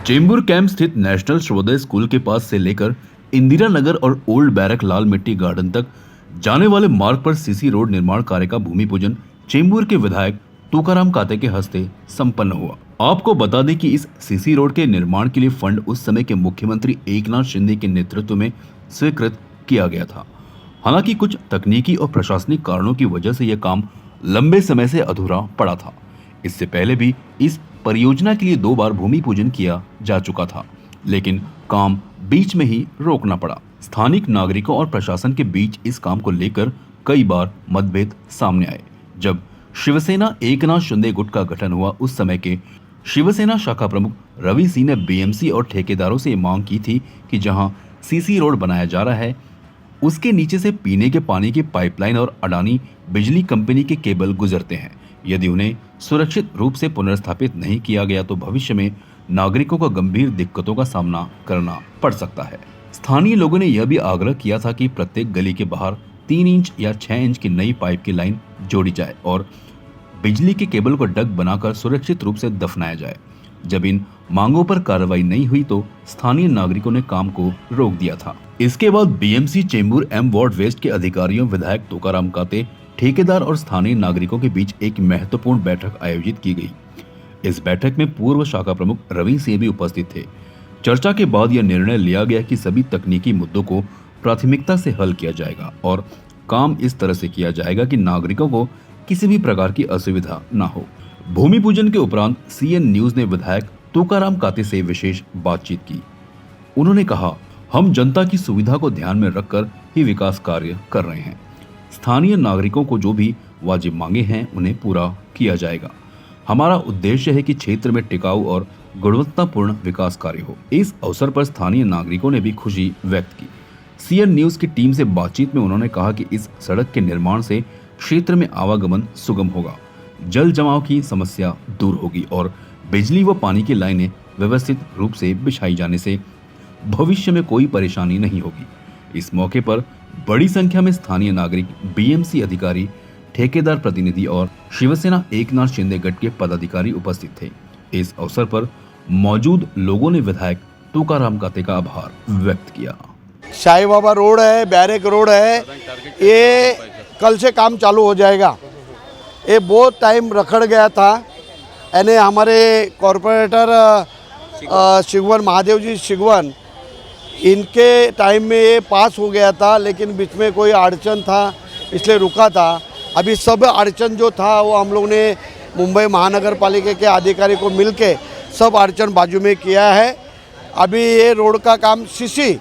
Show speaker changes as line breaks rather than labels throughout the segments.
Chembur camp स्थित national श्रवोदय school के पास से लेकर इंदिरा नगर और ओल्ड बैरक लाल मिट्टी गार्डन तक जाने वाले मार्ग पर सीसी रोड निर्माण कार्य का भूमि पूजन चेंबूर के विधायक तुकाराम काते के हस्ते संपन्न हुआ। आपको बता दें कि इस सीसी रोड के निर्माण के लिए फंड उस समय के मुख्यमंत्री एकनाथ शिंदे के नेतृत्व में स्वीकृत किया गया था। हालांकि कुछ तकनीकी और प्रशासनिक कारणों की वजह से यह काम लंबे समय से अधूरा पड़ा था। इससे पहले भी इस परियोजना के लिए 2 बार भूमि पूजन किया जा चुका था, लेकिन काम बीच में ही रोकना पड़ा। स्थानिक नागरिकों और प्रशासन के बीच इस काम को लेकर कई बार मतभेद सामने आए। जब शिवसेना एकनाथ शिंदे गुट का गठन हुआ, उस समय के शिवसेना शाखा प्रमुख रवि सिंह ने बीएमसी और ठेकेदारों से मांग की थी कि जहां सीसी रोड बनाया जा रहा है उसके नीचे से पीने के पानी की पाइपलाइन और अडानी बिजली कंपनी के केबल गुजरते हैं। यदि उन्हें सुरक्षित रूप से पुनर्स्थापित नहीं किया गया तो भविष्य में नागरिकों को गंभीर दिक्कतों का सामना करना पड़ सकता है। स्थानीय लोगों ने यह भी आग्रह किया था कि प्रत्येक गली के बाहर 3 इंच या 6 इंच की नई पाइप की लाइन जोड़ी जाए और बिजली के केबल को डग बनाकर सुरक्षित रूप से दफनाया जाए। जब इन मांगों पर कार्रवाई नहीं हुई तो स्थानीय नागरिकों ने काम को रोक दिया था। इसके बाद BMC Chembur M ward west के अधिकारियों, विधायक तुकाराम काते, ठेकेदार और स्थानीय नागरिकों के बीच एक महत्वपूर्ण बैठक आयोजित की गई। इस बैठक में पूर्व शाखा प्रमुख रवि सिंह भी उपस्थित थे। चर्चा के बाद यह निर्णय लिया गया कि सभी तकनीकी मुद्दों को प्राथमिकता से हल किया जाएगा और काम इस तरह से किया जाएगा कि नागरिकों को किसी भी प्रकार की असुविधा न हो। भूमि पूजन के उपरांत सीएन न्यूज ने विधायक तुकाराम काते से विशेष बातचीत की। उन्होंने कहा, हम जनता की सुविधा को ध्यान में रखकर ही विकास कार्य कर रहे हैं। स्थानीय नागरिकों को जो भी वाजिब मांगे हैं उन्हें पूरा किया जाएगा। हमारा उद्देश्य है कि क्षेत्र में टिकाऊ और गुणवत्तापूर्ण विकास कार्य हो। इस अवसर पर स्थानीय नागरिकों ने भी खुशी व्यक्त की। सीएन न्यूज की टीम से बातचीत में उन्होंने कहा कि इस सड़क के निर्माण से क्षेत्र में आवागमन सुगम होगा, जल जमाव की समस्या दूर होगी और बिजली व पानी की लाइनें व्यवस्थित रूप से बिछाई जाने से भविष्य में कोई परेशानी नहीं होगी। इस मौके पर बड़ी संख्या में स्थानीय नागरिक, बीएमसी अधिकारी, ठेकेदार प्रतिनिधि और शिवसेना एकनाथ शिंदे गट के पदाधिकारी उपस्थित थे। इस अवसर पर मौजूद लोगों ने विधायक तुकाराम काते का आभार व्यक्त किया।
शाही बाबा रोड है, बैरक रोड है, ये कल से काम चालू हो जाएगा। ये बहुत टाइम रखड़ गया था। यानी हमारे कॉरपोरेटर शिगवन महादेव जी शिगवन, इनके टाइम में ये पास हो गया था, लेकिन बीच में कोई अड़चन था इसलिए रुका था। अभी सब अड़चन जो था वो हम लोग ने मुंबई महानगर पालिका के अधिकारी को मिलके सब अड़चन बाजू में किया है। अभी ये रोड का काम सीसी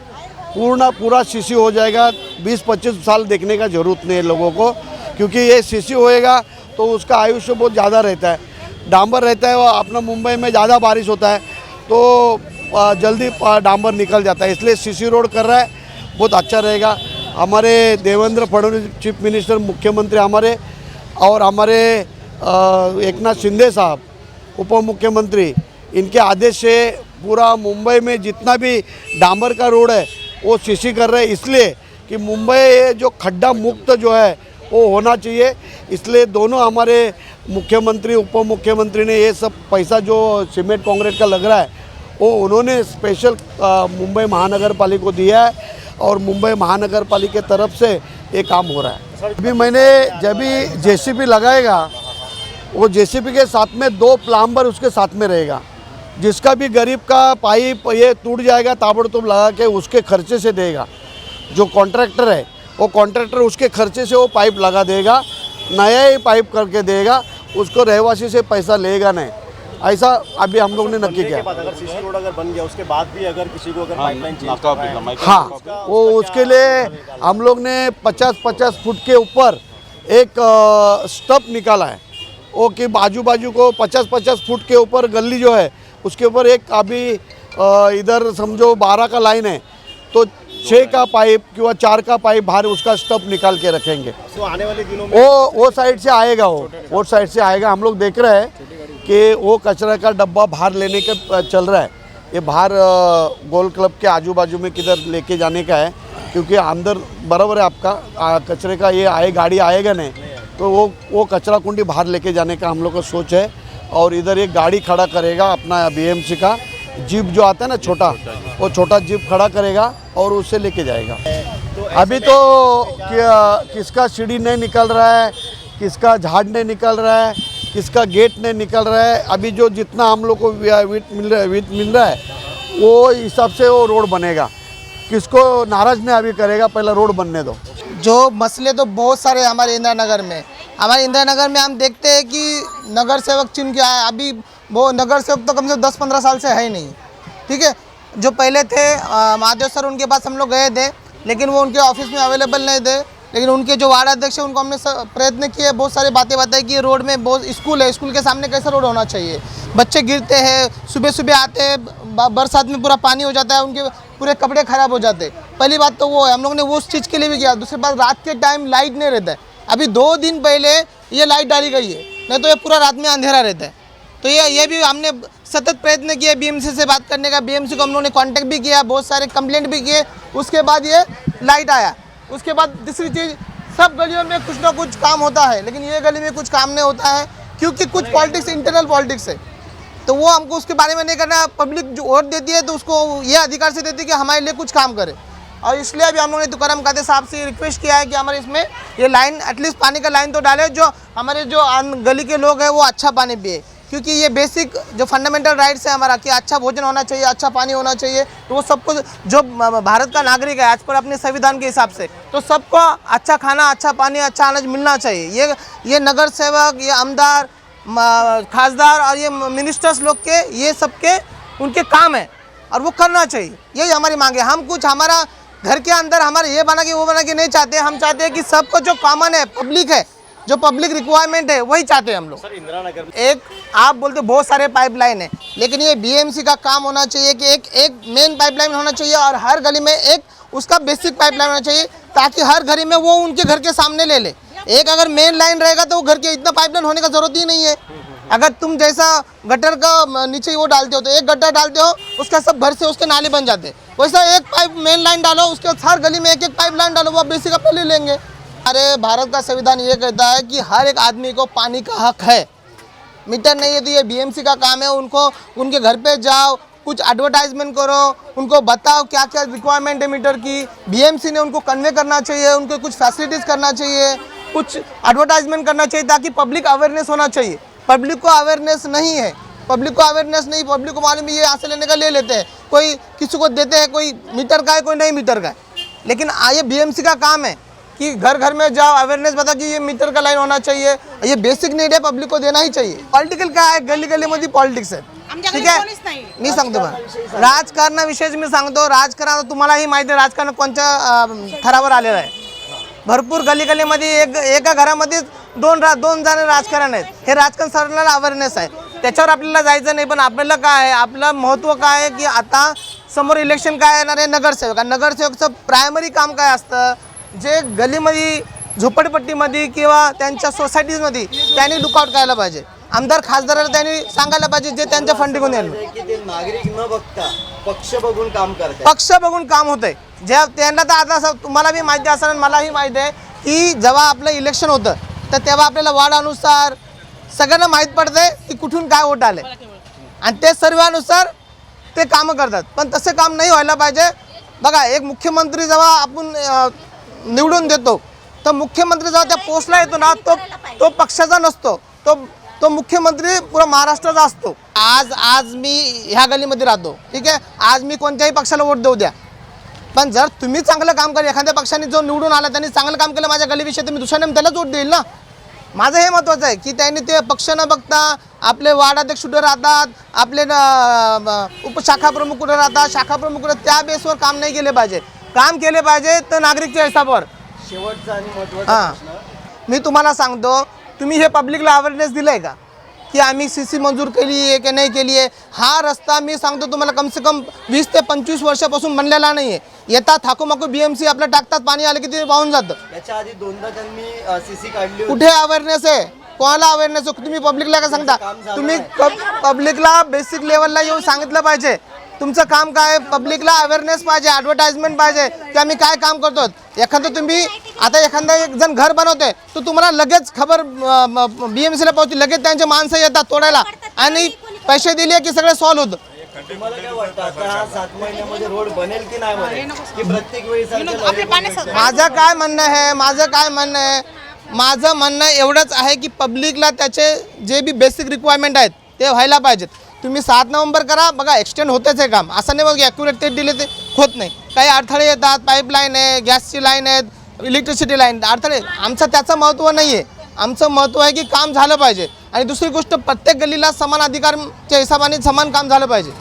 पूरा सीसी हो जाएगा। 20-25 साल देखने का ज़रूरत नहीं है लोगों को, क्योंकि ये सीसी होएगा तो उसका आयुष्य बहुत ज़्यादा रहता है। डांबर रहता है, वो अपना मुंबई में ज़्यादा बारिश होता है तो जल्दी डांबर निकल जाता है, इसलिए सीसी रोड कर रहा है, बहुत अच्छा रहेगा। हमारे देवेंद्र फडणवीस चीफ मिनिस्टर, मुख्यमंत्री हमारे, और हमारे एकनाथ शिंदे साहब उप मुख्यमंत्री, इनके आदेश से पूरा मुंबई में जितना भी डांबर का रोड है वो सीसी कर रहे हैं, इसलिए कि मुंबई जो खड्डा मुक्त जो है वो होना चाहिए। इसलिए दोनों हमारे मुख्यमंत्री, उप मुख्यमंत्री ने ये सब पैसा जो सीमेंट कांक्रीट का लग रहा है वो उन्होंने स्पेशल मुंबई महानगर पालिका को दिया है और मुंबई महानगर पालिका की तरफ से ये काम हो रहा है। अभी मैंने जब भी जेसीबी लगाएगा, वो जेसीबी के साथ में 2 प्लम्बर उसके साथ में रहेगा। जिसका भी गरीब का पाइप ये टूट जाएगा, ताबड़तोड़ लगा के उसके खर्चे से देगा। जो कॉन्ट्रैक्टर है वो कॉन्ट्रैक्टर उसके खर्चे से वो पाइप लगा देगा, नया ही पाइप करके देगा, उसको रहवासी से पैसा लेगा नहीं। ऐसा अभी हम लोग ने नक्की किया।
अगर सीसी रोड अगर बन गया उसके बाद भी अगर किसी को अगर पाइपलाइन चेंज,
हाँ, वो उसके लिए हम लोग ने 50-50 फुट के ऊपर एक स्टप निकाला है, वो कि बाजू को 50-50 फुट के ऊपर गली जो है उसके ऊपर एक अभी इधर समझो 12 का लाइन है तो 6 का पाइप किंवा 4 का पाइप बाहर उसका स्टप निकाल के रखेंगे।
तो आने वाले दिनों में
वो साइड से आएगा, वो साइड से आएगा। हम लोग देख रहे हैं कि वो कचरा का डब्बा बाहर लेने का चल रहा है। ये बाहर गोल क्लब के आजू बाजू में किधर लेके जाने का है, क्योंकि अंदर बराबर है आपका कचरे का ये गाड़ी आएगा नहीं, तो वो कचरा कुंडी बाहर लेके जाने का हम लोग का सोच है। और इधर एक गाड़ी खड़ा करेगा अपना बीएमसी का, जीप जो आता है ना छोटा, वो छोटा जीप खड़ा करेगा और उससे लेके जाएगा। अभी तो किसका सीढ़ी नहीं निकल रहा है, किसका झाड़ नहीं निकल रहा है, किसका गेट नहीं निकल रहा है। अभी जो जितना हम लोग को विट मिल रहा है वो हिसाब से वो रोड बनेगा। किसको नाराज़ नहीं अभी करेगा, पहले रोड बनने दो।
जो मसले तो बहुत सारे हमारे इंदिरा नगर में, हम देखते हैं कि नगर सेवक चुन के आए। अभी वो नगर सेवक तो कम से कम 10-15 साल से है ही नहीं, ठीक है। जो पहले थे महादेव सर, उनके पास हम लोग गए थे, लेकिन वो उनके ऑफिस में अवेलेबल नहीं थे। लेकिन उनके जो वार्ड अध्यक्ष है उनको हमने प्रयत्न किए, बहुत सारी बातें बताई कि रोड में बहुत स्कूल है, स्कूल के सामने कैसा रोड होना चाहिए। बच्चे गिरते हैं, सुबह सुबह आते हैं, बरसात में पूरा पानी हो जाता है, उनके पूरे कपड़े खराब हो जाते हैं। पहली बात तो वो है, हम लोग ने वो उस चीज़ के लिए भी किया। दूसरी बात, रात के टाइम लाइट नहीं रहता है। अभी 2 दिन पहले ये लाइट डाली गई है, नहीं तो ये पूरा रात में अंधेरा रहता है। तो ये भी हमने सतत प्रयत्न किए बीएमसी से बात करने का। बीएमसी को हम लोगों ने कांटेक्ट भी किया, बहुत सारे कंप्लेंट भी किए, उसके बाद ये लाइट आया। उसके बाद दूसरी चीज़, सब गलियों में कुछ ना कुछ काम होता है, लेकिन ये गली में कुछ काम नहीं होता है क्योंकि कुछ पॉलिटिक्स, इंटरनल पॉलिटिक्स है। तो वो हमको उसके बारे में नहीं करना। पब्लिक जो वोट देती है तो उसको ये अधिकार से देती है कि हमारे लिए कुछ काम करे। और इसलिए अभी हम लोगों ने तुकाराम कादे साहब से रिक्वेस्ट किया है कि हमारे इसमें ये लाइन, एटलीस्ट पानी का लाइन तो डाले, जो हमारे जो गली के लोग हैं वो अच्छा पानी पिए। क्योंकि ये बेसिक जो फंडामेंटल राइट्स है हमारा, कि अच्छा भोजन होना चाहिए, अच्छा पानी होना चाहिए। तो वो सबको, जो भारत का नागरिक है आज पर अपने संविधान के हिसाब से, तो सबको अच्छा खाना, अच्छा पानी, अच्छा अनाज मिलना चाहिए। ये नगर सेवक, ये आमदार, खासदार और ये मिनिस्टर्स लोग के, ये सबके उनके काम है और वो करना चाहिए। यही हमारी मांग है। हम कुछ हमारा घर के अंदर हमारे ये बना के वो बना के नहीं चाहते। हम चाहते हैं कि सबको जो कॉमन है, पब्लिक है, जो पब्लिक रिक्वायरमेंट है, वही चाहते हैं हम लोग।
सर, इंदिरा नगर में
एक आप बोलते बहुत सारे पाइपलाइन है, लेकिन ये बीएमसी का काम होना चाहिए कि एक मेन पाइपलाइन होना चाहिए और हर गली में एक उसका बेसिक पाइपलाइन होना चाहिए, ताकि हर गली में वो उनके घर के सामने ले ले। एक अगर मेन लाइन रहेगा तो वो घर के इतना पाइपलाइन होने का जरूरत ही नहीं है। अगर तुम जैसा गटर का नीचे वो डालते हो, तो एक गटर डालते हो, उसका सब घर से उसके नाले बन जाते हैं। वैसा एक पाइप मेन लाइन डालो, उसके हर गली में एक पाइप लाइन डालो, वो बेसिक अपने ले लेंगे। हमारे भारत का संविधान ये कहता है कि हर एक आदमी को पानी का हक है। मीटर नहीं है तो ये बीएमसी का काम है। उनको उनके घर पे जाओ, कुछ एडवर्टाइजमेंट करो, उनको बताओ क्या क्या रिक्वायरमेंट है मीटर की। बीएमसी ने उनको कन्वे करना चाहिए, उनको कुछ फैसिलिटीज़ करना चाहिए, कुछ एडवर्टाइजमेंट करना चाहिए, ताकि पब्लिक अवेयरनेस होना चाहिए। पब्लिक को अवेयरनेस नहीं है, पब्लिक को मालूम है ये यहाँ से लेने का ले लेते हैं, कोई किसी को देते हैं, कोई मीटर का है, कोई नहीं मीटर का है। लेकिन ये बीएमसी का काम है कि घर घर में जाओ, अवेयरनेस बता कि ये मीटर का लाइन होना चाहिए। ये बेसिक नीड है, पब्लिक को देना ही चाहिए। पॉलिटिकल काय आहे, गली गलीमध्ये पॉलिटिक्स आहे, ठीक आहे। मी सांगतो बघा, राजकारणाविषयीच मी सांगतो। राजकारण तुम्हालाही माहिती आहे राजकारण कोणत्या थरावर आलेलं आहे। भरपूर गली गलीमध्ये एका घरामध्ये दोन जण राजकारण आहेत। हे राजकारण सर्वांना अवेअरनेस आहे, त्याच्यावर आपल्याला जायचं नाही। पण आपल्याला काय आहे, आपलं महत्त्व काय आहे की आता समोर इलेक्शन काय येणार आहे, नगरसेवक। नगरसेवकचं प्रायमरी काम काय असतं, जे गलीमध्ये, झोपडपट्टीमध्ये किंवा त्यांच्या सोसायटीजमध्ये त्यांनी लुकआउट करायला पाहिजे। आमदार खासदाराला त्यांनी सांगायला पाहिजे जे त्यांच्या फंडिंगून येईल।
की ते नागरिक न बघता पक्ष बघून काम करतात,
पक्ष बघून काम होतंय। जे त्यांना तर आता तुम्हाला बी माहिती असेल, मलाही माहिती आहे की जेव्हा आपलं इलेक्शन होतं तर तेव्हा आपल्याला वार्डानुसार सगळ्यांना माहीत पडतंय की कुठून काय वोट आले आणि ते सर्वानुसार ते कामं करतात। पण तसे काम नाही व्हायला पाहिजे। बघा, एक मुख्यमंत्री जेव्हा आपण निवडून देतो, तर मुख्यमंत्री जेव्हा त्या पोस्टला येतो ना, तो पक्षाचा नसतो, तो मुख्यमंत्री पुरा महाराष्ट्राचा असतो। आज मी ह्या गलीमध्ये राहतो, ठीक आहे। आज मी कोणत्याही पक्षाला वोट देऊ द्या, पण जर तुम्ही चांगलं काम केलं, एखाद्या पक्षाने जो निवडून आला त्यांनी चांगलं काम केलं माझ्या गलीविषयी, तर मी दुसऱ्याने त्यालाच वोट देईल ना। माझं हे महत्त्वाचं आहे की त्यांनी ते पक्ष न बघता आपले वार्डाध्यक्ष कुठे राहतात, आपले उपशाखा प्रमुख कुठे राहतात, शाखा प्रमुख कुठे, त्या बेसवर काम नाही केले पाहिजे। काम केले पाहिजे तर नागरिकच्या हिसाबावर।
शेवटचा आणि महत्त्वाचा प्रश्न,
मी तुम्हाला सांगतो, तुम्ही हे पब्लिकला अवेअरनेस दिलं आहे का की आम्ही सीसी मंजूर केली आहे की नाही केली आहे? हा रस्ता मी सांगतो तुम्हाला कम से कम 20 ते 25 वर्षापासून बनलेला नाही आहे। येतात थाकूमाकू बीएमसी आपलं टाकतात, पाणी आलं की ते वाहून जातं।
याच्या आधी 2दा त्यांनी सीसी काढली होती।
कुठे अवेअरनेस आहे, कोणाला अवेअरनेस आहे? तुम्ही पब्लिकला काय सांगता? तुम्ही पब्लिकला बेसिक लेवलला येऊन सांगितलं पाहिजे तुमचं काम काय, पब्लिकला अवेअरनेस पाहिजे, ॲडव्हर्टाइजमेंट पाहिजे की आम्ही काय काम करतो। एखादं तुम्ही आता एखादा एक जण घर बनवते, तो तुम्हाला लगेच खबर बीएमसीला पोहोचते, लगेच त्यांचे माणसं येतात तोडायला आणि पैसे दिले की सगळं सॉल्व्ह होतं।
तुम्हाला काय वाटतं आता हा 7 महिन्यामध्ये रोड बनेल की नाही बनेल की प्रत्येक वेळी
माझं म्हणणं एवढंच आहे की पब्लिकला त्याचे जे बी बेसिक रिक्वायरमेंट आहेत ते व्हायला पाहिजेत. तुम्ही 7 नोव्हेंबर करा, बघा एक्सटेंड होतेच आहे काम, असं नाही बघ ॲक्युरेट ते दिले ते होत नाही. काही अडथळे येतात, पाईपलाईन आहे, गॅसची लाईन आहेत, इलेक्ट्रिसिटी लाईन, अडथळे. आमचं त्याचं महत्त्व नाही आहे. आमचं महत्त्व आहे की काम झालं पाहिजे. आणि दुसरी गोष्ट, प्रत्येक गल्लीला समान अधिकारच्या हिशोबाने समान काम झालं पाहिजे.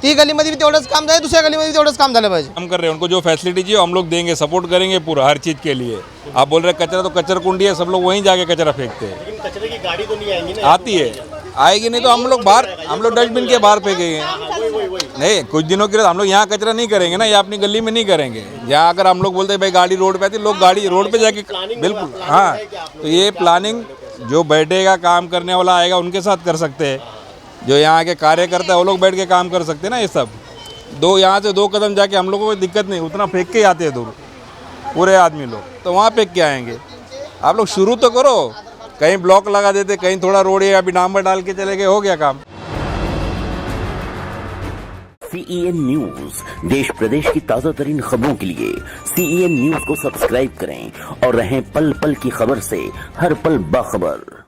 ती गलीमध्ये भी तेवढंच काम झालं, दुसऱ्या गलीमध्ये तेवढंच काम झालं पाहिजे.
काम कर रहे हैं, उनको जो फैसिलिटी चाहिए हम लोग देंगे, सपोर्ट करेंगे पूरा हर चीज़ के लिए. आप बोल रहे हैं कचरा, तो कचरा कुंडी है, सब लोग वहीं जाके कचरा फेंकते हैं.
लेकिन कचरे की गाड़ी तो नहीं आएंगी ना.
आती है, आएगी नहीं तो हम लोग बाहर, हम लोग डस्टबिन के बाहर फेंकेंगे. नहीं, कुछ दिनों के लिए हम लोग यहाँ कचरा नहीं करेंगे ना, या अपनी गली में नहीं करेंगे. यहाँ अगर हम लोग बोलते हैं भाई गाड़ी रोड पे आती, लोग गाड़ी रोड पे जाके बिल्कुल. हाँ, तो ये प्लानिंग जो बैठेगा काम करने वाला आएगा उनके साथ कर सकते हैं. जो यहाँ के कार्यकर्ता है वो लोग बैठ के काम कर सकते हैं ना. ये सब यहाँ से 2 कदम जाके हम लोगों को कोई दिक्कत नहीं, उतना फेंक के ही आते हैं दूर पूरे आदमी लोग, तो वहाँ फेंक के आएंगे. आप लोग शुरू तो करो, कहीं ब्लॉक लगा देते, कहीं थोड़ा रोड है अभी डामर डाल के चले गए, हो गया काम.
CEN न्यूज, देश प्रदेश की ताजा तरीन खबरों के लिए CEN न्यूज को सब्सक्राइब करें और रहें पल पल की खबर से हर पल बाखबर.